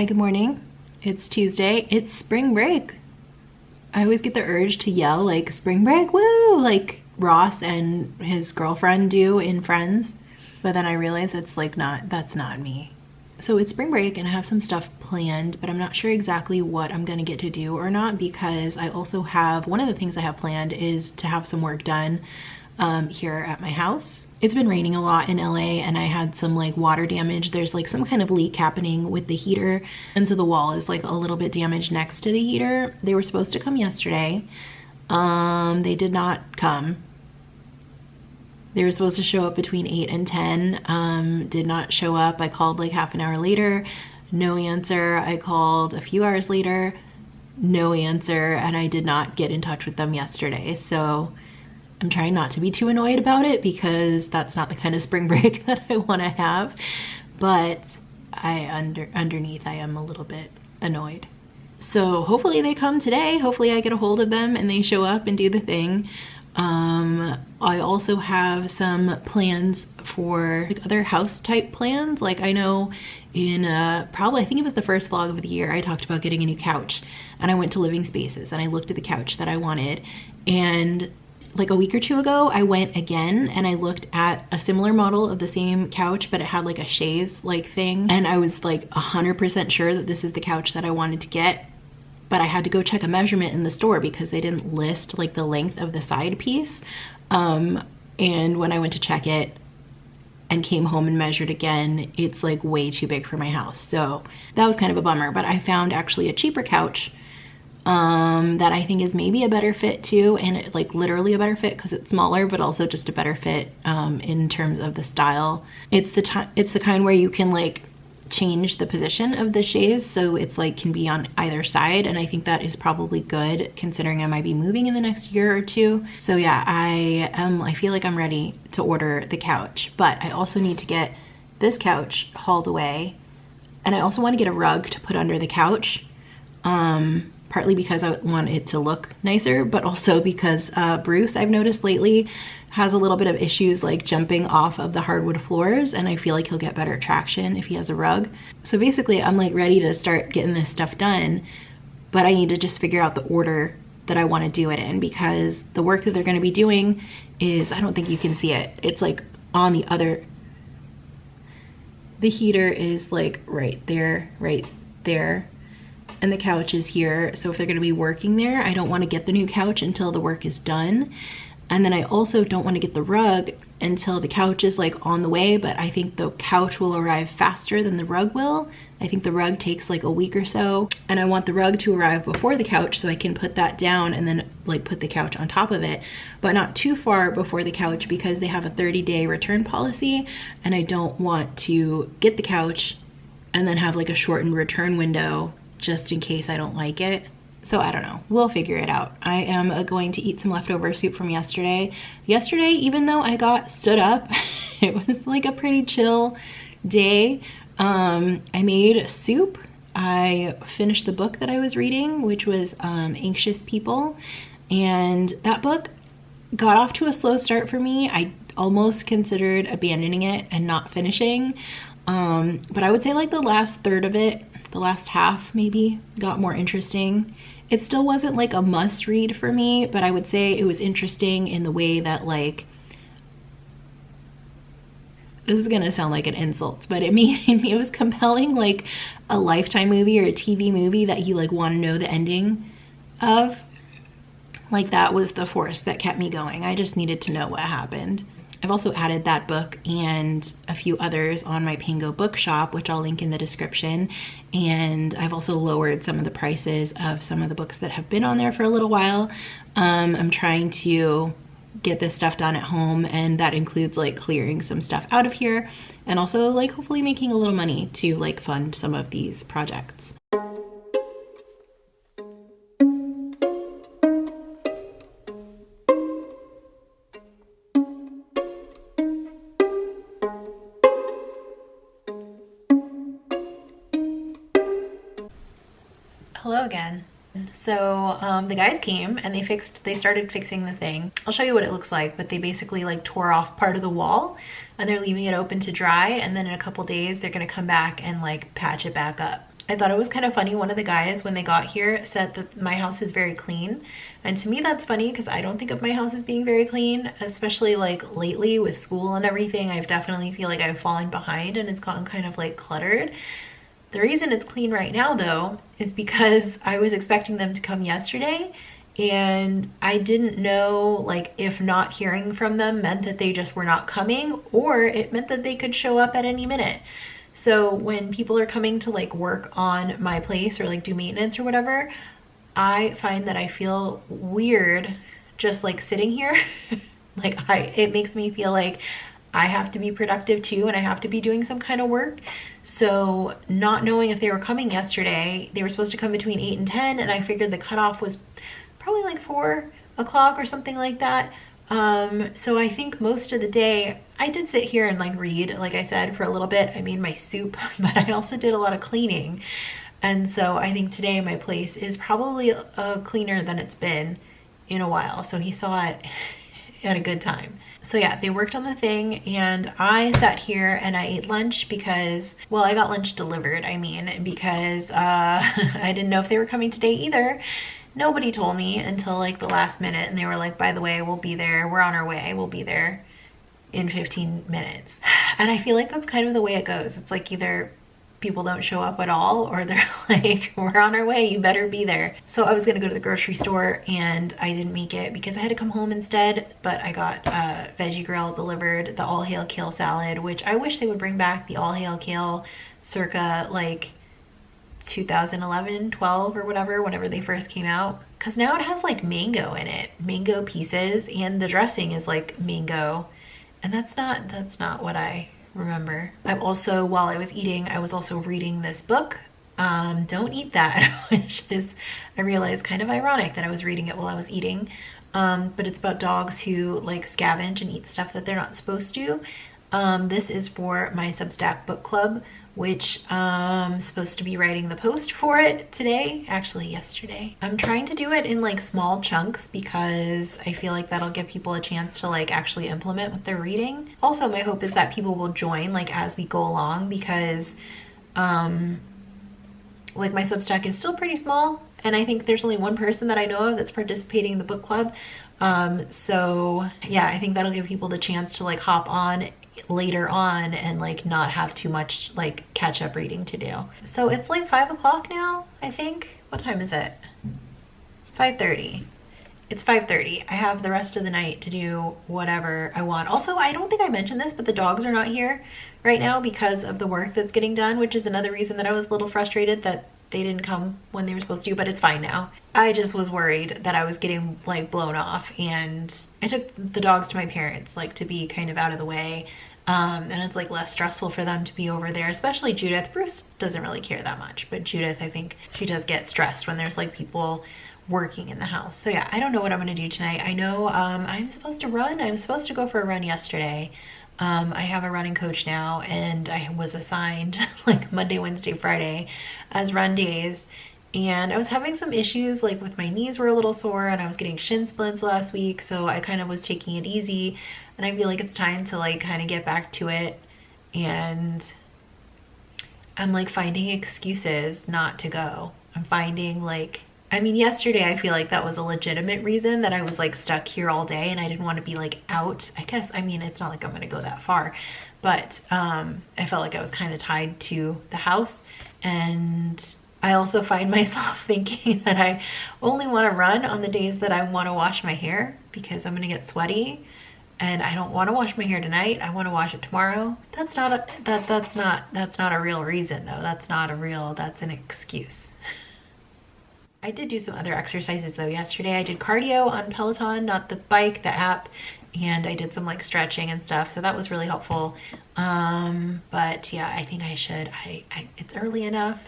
Hi, good morning. It's Tuesday. It's spring break. I always get the urge to yell like spring break, woo, like Ross and his girlfriend do in Friends. But then I realize it's like that's not me. So it's spring break and I have some stuff planned, but I'm not sure exactly what I'm gonna get to do or not because I also have, one of the things I have planned is to have some work done here at my house. It's been raining a lot in LA and I had some like water damage. There's like some kind of leak happening with the heater, and so the wall is like a little bit damaged next to the heater. They were supposed to come yesterday. They did not come. They were supposed to show up between 8 and 10, did not show up. I called like half an hour later, no answer. I called a few hours later, no answer, and I did not get in touch with them yesterday. So I'm trying not to be too annoyed about it because that's not the kind of spring break that I want to have. But underneath I am a little bit annoyed. So hopefully they come today. Hopefully I get a hold of them and they show up and do the thing. I also have some plans for like other house type plans. Like I know in probably, I think it was the first vlog of the year, I talked about getting a new couch, and I went to Living Spaces and I looked at the couch that I wanted, and like a week or two ago I went again and I looked at a similar model of the same couch, but it had like a chaise like thing, and I was like 100% sure that this is the couch that I wanted to get. But I had to go check a measurement in the store because they didn't list like the length of the side piece. And when I went to check it and came home and measured again, it's like way too big for my house. So that was kind of a bummer, but I found actually a cheaper couch that I think is maybe a better fit too, and it, like literally a better fit because it's smaller, but also just a better fit in terms of the style. It's the kind where you can like change the position of the chaise so it's like can be on either side, and I think that is probably good considering I might be moving in the next year or two. So yeah, I feel like I'm ready to order the couch, but I also need to get this couch hauled away, and I also want to get a rug to put under the couch, partly because I want it to look nicer, but also because Bruce, I've noticed lately, has a little bit of issues like jumping off of the hardwood floors, and I feel like he'll get better traction if he has a rug. So basically I'm like ready to start getting this stuff done, but I need to just figure out the order that I want to do it in, because the work that they're going to be doing is, I don't think you can see it, it's like on the other, the heater is like right there, and the couch is here. So if they're going to be working there, I don't want to get the new couch until the work is done. And then I also don't want to get the rug until the couch is like on the way, but I think the couch will arrive faster than the rug will. I think the rug takes like a week or so, and I want the rug to arrive before the couch so I can put that down and then like put the couch on top of it, but not too far before the couch because they have a 30-day return policy, and I don't want to get the couch and then have like a shortened return window just in case I don't like it. So I don't know, we'll figure it out. I am going to eat some leftover soup from yesterday. Yesterday, even though I got stood up, it was like a pretty chill day. I made soup. I finished the book that I was reading, which was Anxious People. And that book got off to a slow start for me. I almost considered abandoning it and not finishing. But I would say like the last third of it, the last half maybe, got more interesting. It still wasn't like a must read for me, but I would say it was interesting in the way that like, this is gonna sound like an insult, but it was compelling, like a Lifetime movie or a TV movie that you like want to know the ending of. Like that was the force that kept me going. I just needed to know what happened. I've also added that book and a few others on my Pango bookshop, which I'll link in the description. And I've also lowered some of the prices of some of the books that have been on there for a little while. I'm trying to get this stuff done at home, and that includes like clearing some stuff out of here and also like hopefully making a little money to like fund some of these projects. Hello again. So the guys came and they started fixing the thing. I'll show you what it looks like, but they basically like tore off part of the wall and they're leaving it open to dry, and then in a couple days they're gonna come back and like patch it back up. I thought it was kind of funny. One of the guys, when they got here, said that my house is very clean. And to me, that's funny because I don't think of my house as being very clean, especially like lately with school and everything. I've definitely feel like I'm falling behind and it's gotten kind of like cluttered. The reason it's clean right now though is because I was expecting them to come yesterday and I didn't know like if not hearing from them meant that they just were not coming or it meant that they could show up at any minute. So when people are coming to like work on my place or like do maintenance or whatever, I find that I feel weird just like sitting here. Like it makes me feel like I have to be productive too and I have to be doing some kind of work. So not knowing if they were coming yesterday, they were supposed to come between 8 and 10 and I figured the cutoff was probably like 4 o'clock or something like that. So I think most of the day I did sit here and like read, like I said, for a little bit. I made my soup, but I also did a lot of cleaning. And so I think today my place is probably cleaner than it's been in a while. So he saw it at a good time. So yeah, they worked on the thing and I sat here and I ate lunch because, well, I got lunch delivered, I mean, because I didn't know if they were coming today either. Nobody told me until like the last minute and they were like, by the way, we'll be there. We're on our way. We'll be there in 15 minutes. And I feel like that's kind of the way it goes. It's like either people don't show up at all or they're like, we're on our way, you better be there. So I was gonna go to the grocery store and I didn't make it because I had to come home instead, but I got Veggie Grill delivered, the All Hail Kale salad, which I wish they would bring back the All Hail Kale circa like 2011, 12 or whatever, whenever they first came out. Because now it has like mango in it, mango pieces, and the dressing is like mango. And that's not what I remember. I'm also, while I was eating, I was also reading this book, Don't Eat That, which is, I realized, kind of ironic that I was reading it while I was eating. But it's about dogs who like scavenge and eat stuff that they're not supposed to. This is for my Substack book club, which I'm supposed to be writing the post for it today, actually yesterday. I'm trying to do it in like small chunks because I feel like that'll give people a chance to like actually implement what they're reading. Also, my hope is that people will join like as we go along because like my Substack is still pretty small and I think there's only one person that I know of that's participating in the book club. So yeah, I think that'll give people the chance to like hop on later on and like not have too much like catch up reading to do. So it's like 5 o'clock now, I think. What time is it? 5:30. It's 5:30. I have the rest of the night to do whatever I want. Also, I don't think I mentioned this, but the dogs are not here right now because of the work that's getting done, which is another reason that I was a little frustrated that they didn't come when they were supposed to, but it's fine now. I just was worried that I was getting like blown off and I took the dogs to my parents like to be kind of out of the way. And it's like less stressful for them to be over there, especially Judith. Bruce doesn't really care that much, but Judith, I think she does get stressed when there's like people working in the house. So yeah, I don't know what I'm gonna do tonight. I know I'm supposed to run. I was supposed to go for a run yesterday. I have a running coach now and I was assigned like Monday, Wednesday, Friday as run days. And I was having some issues like with my knees were a little sore and I was getting shin splints last week. So I kind of was taking it easy and I feel like it's time to like kind of get back to it. And I'm like finding excuses not to go. I'm finding like, I mean, yesterday I feel like that was a legitimate reason that I was like stuck here all day and I didn't want to be like out. I guess, I mean, it's not like I'm gonna go that far, but I felt like I was kind of tied to the house. And I also find myself thinking that I only want to run on the days that I want to wash my hair because I'm gonna get sweaty and I don't want to wash my hair tonight. I want to wash it tomorrow. That's not a real reason though. That's an excuse. I did do some other exercises though yesterday. I did cardio on Peloton, not the bike, the app, and I did some like stretching and stuff. So that was really helpful. But yeah, I think I should, it's early enough.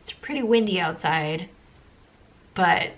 It's pretty windy outside, but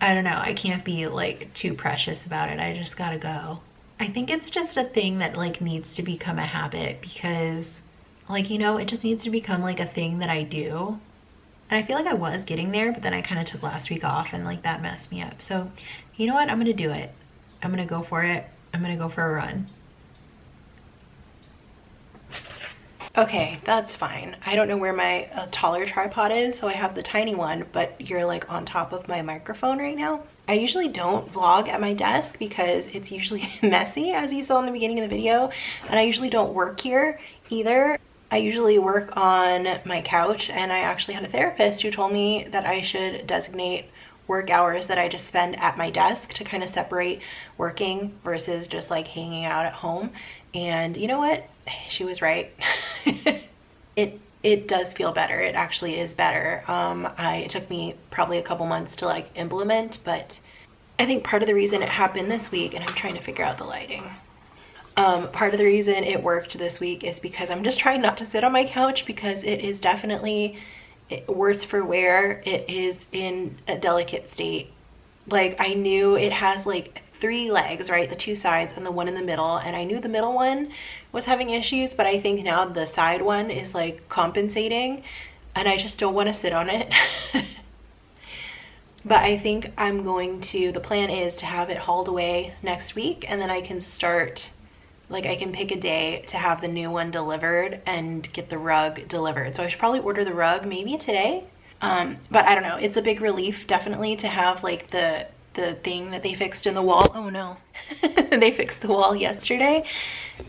I don't know. I can't be like too precious about it. I just gotta go. I think it's just a thing that like needs to become a habit because like, you know, it just needs to become like a thing that I do. And I feel like I was getting there, but then I kind of took last week off and like that messed me up. So you know what? I'm gonna do it. I'm gonna go for it. I'm gonna go for a run. Okay, that's fine. I don't know where my taller tripod is, so I have the tiny one, but you're like on top of my microphone right now. I usually don't vlog at my desk because it's usually messy, as you saw in the beginning of the video, and I usually don't work here either. I usually work on my couch, and I actually had a therapist who told me that I should designate work hours that I just spend at my desk to kind of separate working versus just like hanging out at home. And you know what? She was right. It does feel better. It actually is better. It took me probably a couple months to like implement, but I think part of the reason it happened this week, and I'm trying to figure out the lighting. Part of the reason it worked this week is because I'm just trying not to sit on my couch because it is definitely worse for wear. It is in a delicate state. Like, I knew it has like 3 legs, right? The 2 sides and the one in the middle. And I knew the middle one was having issues, but I think now the side one is like compensating and I just don't want to sit on it. But I think I'm going to, the plan is to have it hauled away next week, and then I can start, like I can pick a day to have the new one delivered and get the rug delivered. So I should probably order the rug maybe today. But I don't know, it's a big relief definitely to have like the thing that they fixed in the wall. Oh no. They fixed the wall yesterday,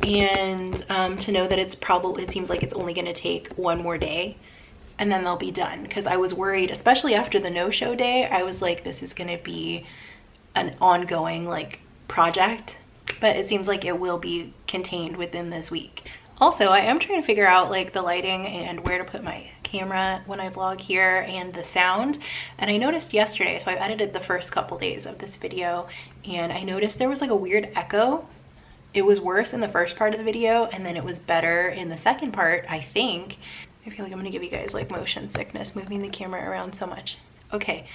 and to know that it's probably, it seems like it's only going to take one more day and then they'll be done, because I was worried, especially after the no-show day. I was like, this is going to be an ongoing like project, but it seems like it will be contained within this week. Also, I am trying to figure out like the lighting and where to put my camera when I vlog here, and the sound. And I noticed yesterday, so I edited the first couple days of this video, and I noticed there was like a weird echo. It was worse in the first part of the video, and then it was better in the second part, I think. I feel like I'm gonna give you guys like motion sickness moving the camera around so much. Okay,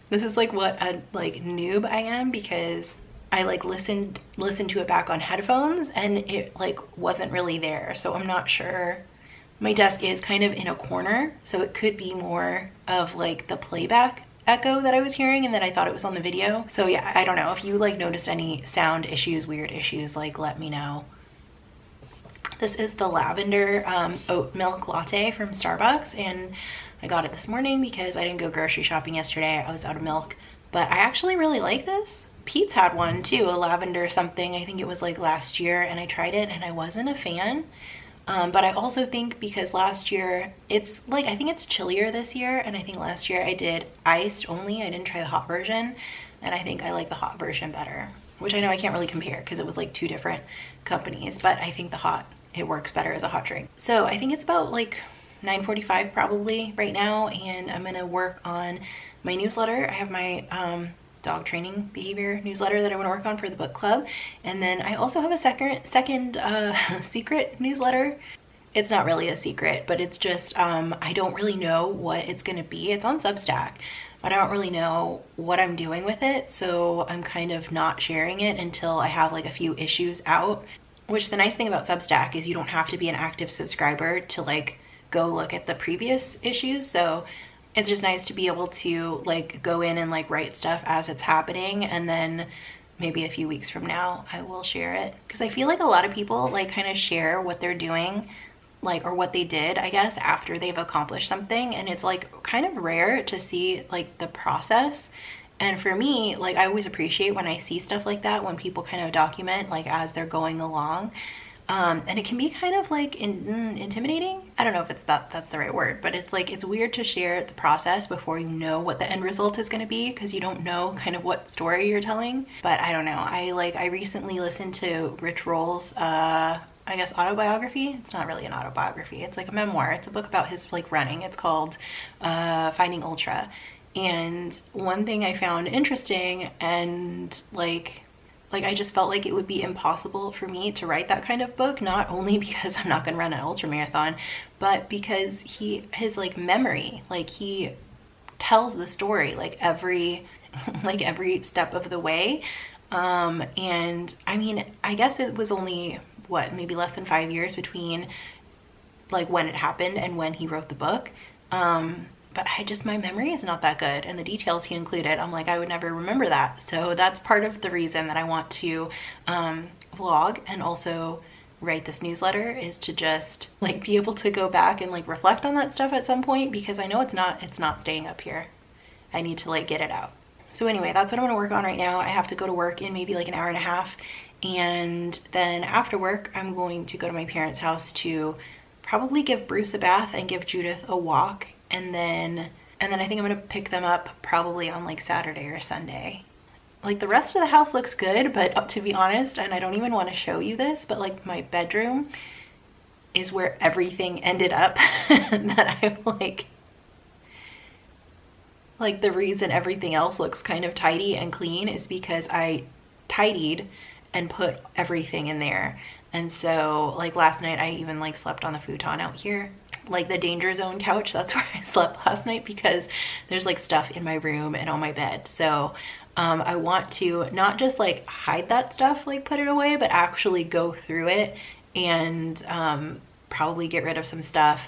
this is like what a like noob I am, because I like listened to it back on headphones and it like wasn't really there. So I'm not sure. My desk is kind of in a corner, so it could be more of like the playback echo that I was hearing and that I thought it was on the video. So yeah, I don't know. If you like noticed any sound issues, weird issues, like let me know. This is the lavender oat milk latte from Starbucks, and I got it this morning because I didn't go grocery shopping yesterday. I was out of milk, but I actually really like this. Pete's had one too, a lavender something. I think it was like last year, and I tried it and I wasn't a fan. But I also think because last year, it's like, I think it's chillier this year, and I think last year I did iced only. I didn't try the hot version, and I think I like the hot version better, which I know I can't really compare because it was like 2 different companies, but I think the hot, it works better as a hot drink. So I think it's about like 9:45 probably right now, and I'm gonna work on my newsletter. I have my dog training behavior newsletter that I want to work on for the book club, and then I also have a second secret newsletter. It's not really a secret, but it's just I don't really know what it's gonna be. It's on Substack, but I don't really know what I'm doing with it, so I'm kind of not sharing it until I have like a few issues out. Which, the nice thing about Substack is you don't have to be an active subscriber to like go look at the previous issues. So it's just nice to be able to like go in and like write stuff as it's happening, and then maybe a few weeks from now I will share it. Because I feel like a lot of people like kind of share what they're doing, like, or what they did, I guess, after they've accomplished something, and it's like kind of rare to see like the process. And for me, like, I always appreciate when I see stuff like that, when people kind of document like as they're going along. And it can be kind of like intimidating. I don't know if it's that's the right word, but it's like, it's weird to share the process before you know what the end result is going to be, because you don't know kind of what story you're telling. But I don't know. I recently listened to Rich Roll's I guess autobiography. It's not really an autobiography. It's like a memoir. It's a book about his like running. It's called Finding Ultra. And one thing I found interesting, and like I just felt like it would be impossible for me to write that kind of book, not only because I'm not going to run an ultra marathon, but because his like memory, like he tells the story like every step of the way. And I mean, I guess it was only what, maybe less than 5 years between like when it happened and when he wrote the book. But my memory is not that good, and the details he included, I'm like, I would never remember that. So that's part of the reason that I want to vlog, and also write this newsletter is to just like be able to go back and like reflect on that stuff at some point, because I know it's not staying up here. I need to like get it out. So anyway, that's what I'm gonna work on right now. I have to go to work in maybe like an hour and a half, and then after work I'm going to go to my parents' house to probably give Bruce a bath and give Judith a walk, and then I think I'm gonna pick them up probably on like Saturday or Sunday. Like the rest of the house looks good, but to be honest, and I don't even want to show you this, but like my bedroom is where everything ended up. That I'm like the reason everything else looks kind of tidy and clean is because I tidied and put everything in there. And so like last night I even like slept on the futon out here, like the danger zone couch. That's where I slept last night because there's like stuff in my room and on my bed. So I want to not just like hide that stuff, like put it away, but actually go through it and probably get rid of some stuff,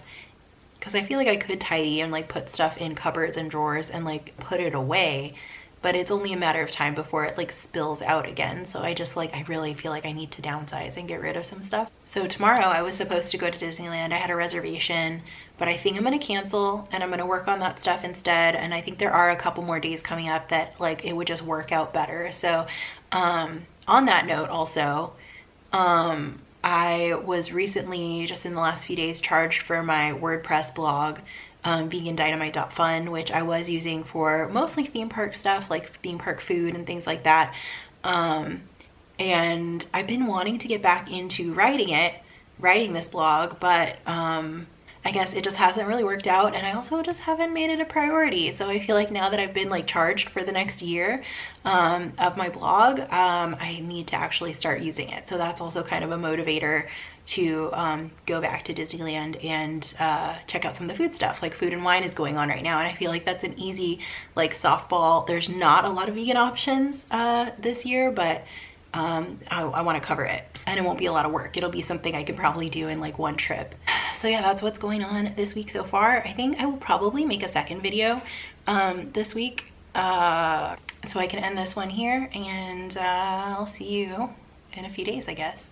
because I feel like I could tidy and like put stuff in cupboards and drawers and like put it away, but it's only a matter of time before it like spills out again. So I just like, I really feel like I need to downsize and get rid of some stuff. So tomorrow I was supposed to go to Disneyland. I had a reservation, but I think I'm gonna cancel and I'm gonna work on that stuff instead. And I think there are a couple more days coming up that like it would just work out better. So on that note also, I was recently, just in the last few days, charged for my WordPress blog, vegandynamite.fun, which I was using for mostly theme park stuff, like theme park food and things like that. And I've been wanting to get back into writing this blog, but I guess it just hasn't really worked out, and I also just haven't made it a priority. So I feel like now that I've been like charged for the next year of my blog, I need to actually start using it. So that's also kind of a motivator to go back to Disneyland and check out some of the food stuff. Like Food and Wine is going on right now, and I feel like that's an easy like softball. There's not a lot of vegan options this year, but I want to cover it, and it won't be a lot of work. It'll be something I could probably do in like one trip. So yeah, that's what's going on this week so far. I think I will probably make a second video this week, so I can end this one here, and I'll see you in a few days, I guess.